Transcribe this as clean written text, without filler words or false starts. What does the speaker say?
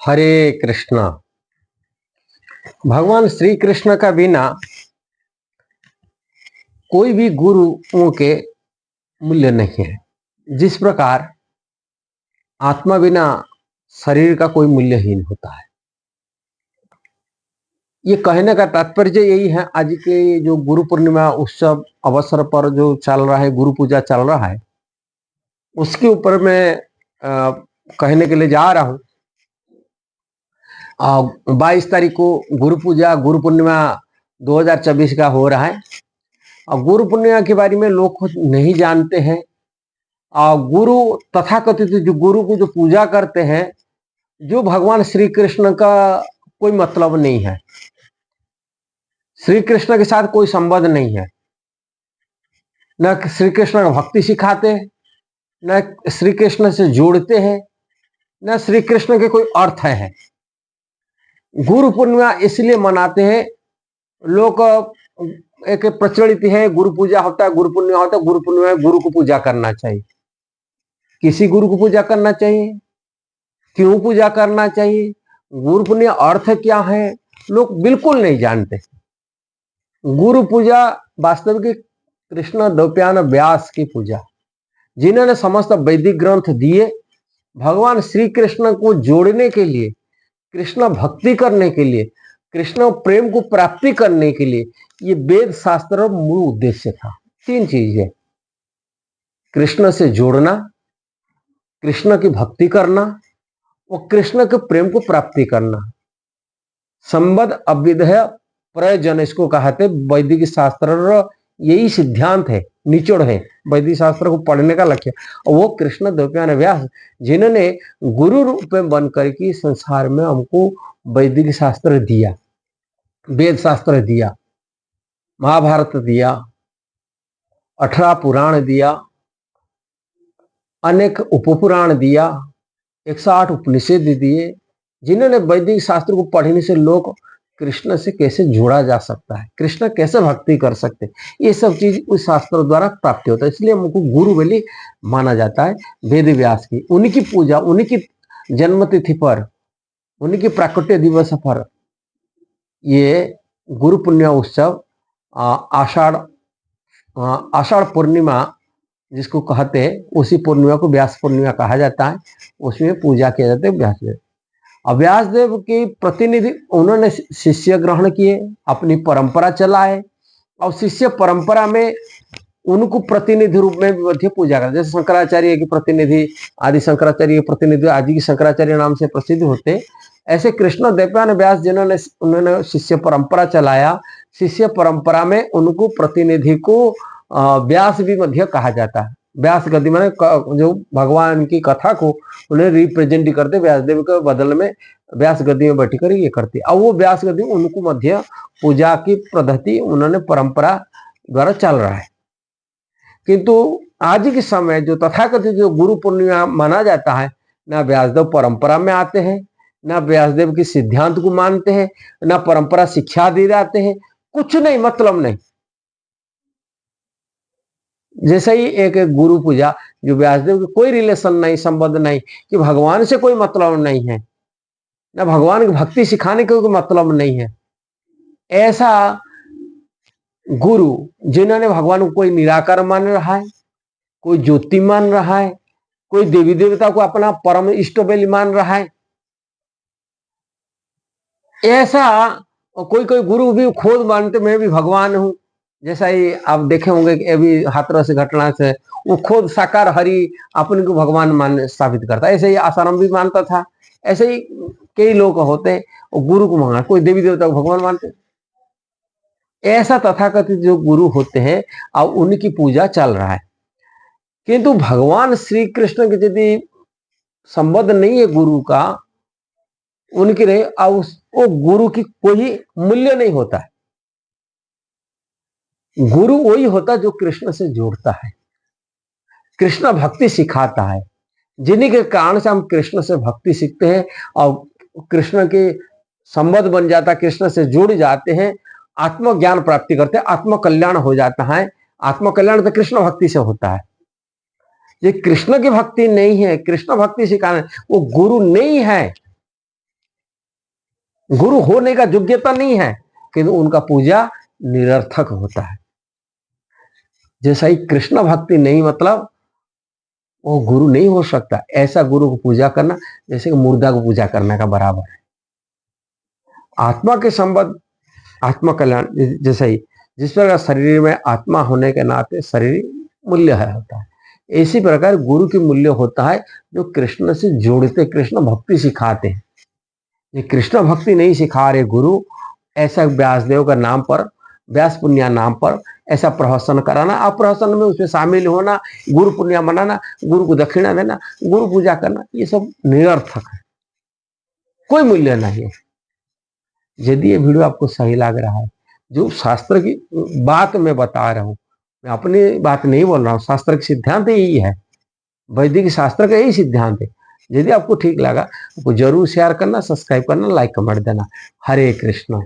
हरे कृष्णा। भगवान श्री कृष्ण का बिना कोई भी गुरुओं के मूल्य नहीं है। जिस प्रकार आत्मा बिना शरीर का कोई मूल्यहीन होता है। ये कहने का तात्पर्य यही है। आज के जो गुरु पूर्णिमा उत्सव अवसर पर जो चल रहा है, गुरु पूजा चल रहा है, उसके ऊपर मैं कहने के लिए जा रहा हूं। 22 तारीख को गुरु पूजा गुरु पूर्णिमा 2024 का हो रहा है। और गुरु पूर्णिमा के बारे में लोग नहीं जानते हैं। गुरु तथाकथित जो गुरु को जो पूजा करते हैं, जो भगवान श्री कृष्ण का कोई मतलब नहीं है, श्री कृष्ण के साथ कोई संबंध नहीं है। न श्री कृष्ण का भक्ति सिखाते हैं, न श्री कृष्ण से जोड़ते हैं, न श्री कृष्ण के कोई अर्थ है। गुरु पूर्णिमा इसलिए मनाते हैं लोग। एक प्रचलित है, गुरु पूजा होता है, गुरु पूर्णिमा होता है। गुरु पूर्णिमा में गुरु को पूजा करना चाहिए। किसी गुरु को पूजा करना चाहिए? क्यों पूजा करना चाहिए? गुरु पूर्णिमा अर्थ क्या है, लोग बिल्कुल नहीं जानते। गुरु पूजा वास्तव की कृष्ण द्वैपायन व्यास की पूजा, जिन्होंने समस्त वैदिक ग्रंथ दिए भगवान श्री कृष्ण को जोड़ने के लिए, कृष्ण भक्ति करने के लिए, कृष्ण प्रेम को प्राप्ति करने के लिए। ये वेद शास्त्र मूल उद्देश्य था। 3 चीजें: कृष्ण से जोड़ना, कृष्ण की भक्ति करना और कृष्ण के प्रेम को प्राप्ति करना। संबद्ध अभ्युदय प्रयोजन इसको कहते। वैदिक शास्त्र यही सिद्धांत है, निचोड़ है वैदिक शास्त्र को पढ़ने का लक्ष्य। और वो कृष्ण द्वैपायन व्यास, जिन्होंने गुरु रूप में बनकर के संसार में हमको वैदिक शास्त्र दिया, वेद शास्त्र दिया, महाभारत दिया, 18 पुराण दिया, अनेक उपपुराण दिया, 108 उपनिषद दिए, जिन्होंने वैदिक शास्त्र को पढ़ने से लोग कृष्ण से कैसे जोड़ा जा सकता है, कृष्ण कैसे भक्ति कर सकते हैं, ये सब चीज उस शास्त्र द्वारा प्राप्त होता है। इसलिए हमको गुरु बलि माना जाता है। वेद व्यास की, उन्हीं की पूजा, उन्हीं की जन्मतिथि पर, उन्हीं के प्राकट्य दिवस पर ये गुरु पुण्य उत्सव आषाढ़ पूर्णिमा जिसको कहते हैं, उसी पूर्णिमा को व्यास पूर्णिमा कहा जाता है। उसमें पूजा किया जाता है व्यासदेव। अब व्यासदेव की प्रतिनिधि उन्होंने शिष्य ग्रहण किए, अपनी परंपरा चलाए, और शिष्य परंपरा में उनको प्रतिनिधि रूप में भी पूजा करते। जैसे शंकराचार्य की प्रतिनिधि, आदि शंकराचार्य के प्रतिनिधि आदि की शंकराचार्य नाम से प्रसिद्ध होते, ऐसे कृष्ण द्वैपायन व्यास जिन्होंने उन्होंने शिष्य परंपरा चलाया, शिष्य परंपरा में उनको प्रतिनिधि को व्यास भी मध्य कहा जाता है। व्यास गद्दी माने जो भगवान की कथा को उन्हें रिप्रेजेंट करते, व्यासदेव के बदल में व्यास गद्दी में बैठ कर ये करते। अब वो व्यास गद्दी उनको मध्य पूजा की पद्धति उन्होंने परंपरा द्वारा चल रहा है। किंतु आज के समय जो तथाकथित जो गुरु पूर्णिमा माना जाता है, ना व्यासदेव परंपरा में आते हैं, ना व्यासदेव के सिद्धांत को मानते हैं, ना परंपरा शिक्षा दे जाते हैं, कुछ नहीं, मतलब नहीं। जैसे ही एक गुरु पूजा जो व्यासदेव की कोई रिलेशन नहीं, संबंध नहीं, कि भगवान से कोई मतलब नहीं है, ना भगवान की भक्ति सिखाने का कोई मतलब नहीं है। ऐसा गुरु जिन्होंने भगवान को कोई निराकार मान रहा है, कोई ज्योति मान रहा है, कोई देवी देवता को अपना परम इष्ट बलि मान रहा है, ऐसा कोई कोई गुरु भी खुद मानते मैं भी भगवान हूं। जैसा ही आप देखे होंगे कि अभी हाथरस घटना से वो खुद साकार हरि अपने को भगवान मान स्थापित करता है। ऐसे ही आसाराम भी मानता था। ऐसे ही कई लोग होते हैं वो गुरु को माना, कोई देवी देवता को भगवान मानते। ऐसा तथाकथित जो गुरु होते हैं अब उनकी पूजा चल रहा है। किंतु भगवान श्री कृष्ण के यदि संबंध नहीं है गुरु का, उनके रहे, अब वो गुरु की कोई मूल्य नहीं होता है। गुरु वही होता जो कृष्ण से जोड़ता है, कृष्ण भक्ति सिखाता है, जिन्हीं के कारण से हम कृष्ण से भक्ति सीखते हैं और कृष्ण के संबंध बन जाता है, कृष्ण से जुड़ जाते हैं, आत्मज्ञान प्राप्ति करते हैं, आत्मकल्याण हो जाता है। आत्मकल्याण तो कृष्ण भक्ति से होता है। ये कृष्ण की भक्ति नहीं है, कृष्ण भक्ति सिखाना, वो गुरु नहीं है। गुरु होने का योग्यता नहीं है, किंतु उनका पूजा निरर्थक होता है। जैसा ही कृष्ण भक्ति नहीं, मतलब वो गुरु नहीं हो सकता। ऐसा गुरु को पूजा करना जैसे कि मुर्दा को पूजा करने का बराबर है। आत्मा के संबंध, आत्मा कल्याण, जैसे ही जिस प्रकार शरीर में आत्मा होने के नाते शरीर मूल्य है होता है, इसी प्रकार गुरु की मूल्य होता है जो कृष्ण से जोड़ते, कृष्ण भक्ति सिखाते हैं। ये कृष्ण भक्ति नहीं सिखा रहे गुरु, ऐसा व्यासदेव का नाम पर, व्यास पुण्य नाम पर ऐसा प्रहसन कराना, अप्रहसन में उसमें शामिल होना, गुरु पुण्य मनाना, गुरु को दक्षिणा देना, गुरु पूजा करना, ये सब निरर्थक है, कोई मूल्य नहीं है। यदि ये वीडियो आपको सही लग रहा है, जो शास्त्र की बात मैं बता रहा हूँ, मैं अपनी बात नहीं बोल रहा हूँ, शास्त्र का सिद्धांत यही है, वैदिक शास्त्र का यही सिद्धांत है। यदि आपको ठीक लगा तो जरूर शेयर करना, सब्सक्राइब करना, लाइक कमेंट देना। हरे कृष्ण।